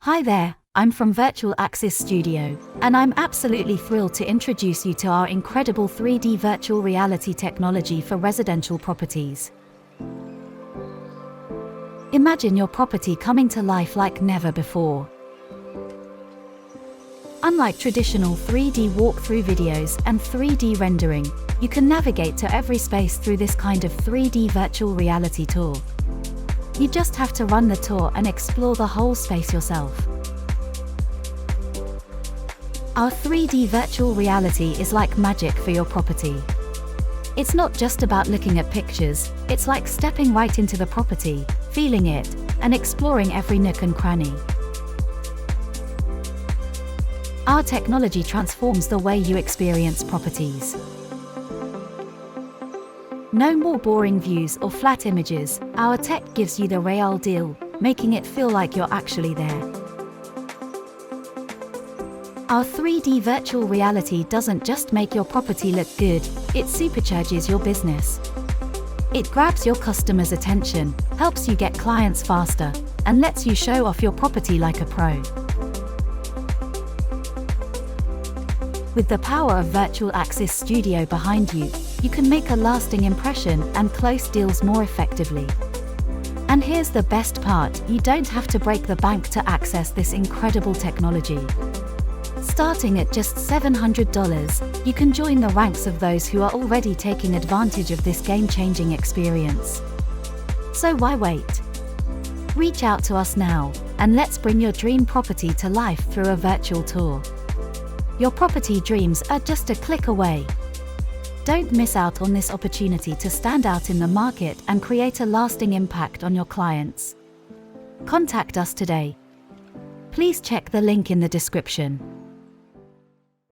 Hi there, I'm from Virtual Axis Studio, and I'm absolutely thrilled to introduce you to our incredible 3D virtual reality technology for residential properties. Imagine your property coming to life like never before. Unlike traditional 3D walkthrough videos and 3D rendering, you can navigate to every space through this kind of 3D virtual reality tour. You just have to run the tour and explore the whole space yourself. Our 3D virtual reality is like magic for your property. It's not just about looking at pictures, it's like stepping right into the property, feeling it, and exploring every nook and cranny. Our technology transforms the way you experience properties. No more boring views or flat images, our tech gives you the real deal, making it feel like you're actually there. Our 3D virtual reality doesn't just make your property look good, it supercharges your business. It grabs your customers' attention, helps you get clients faster, and lets you show off your property like a pro. With the power of Virtual Axis Studio behind you, you can make a lasting impression and close deals more effectively. And here's the best part, you don't have to break the bank to access this incredible technology. Starting at just $700, you can join the ranks of those who are already taking advantage of this game-changing experience. So why wait? Reach out to us now, and let's bring your dream property to life through a virtual tour. Your property dreams are just a click away. Don't miss out on this opportunity to stand out in the market and create a lasting impact on your clients. Contact us today. Please check the link in the description.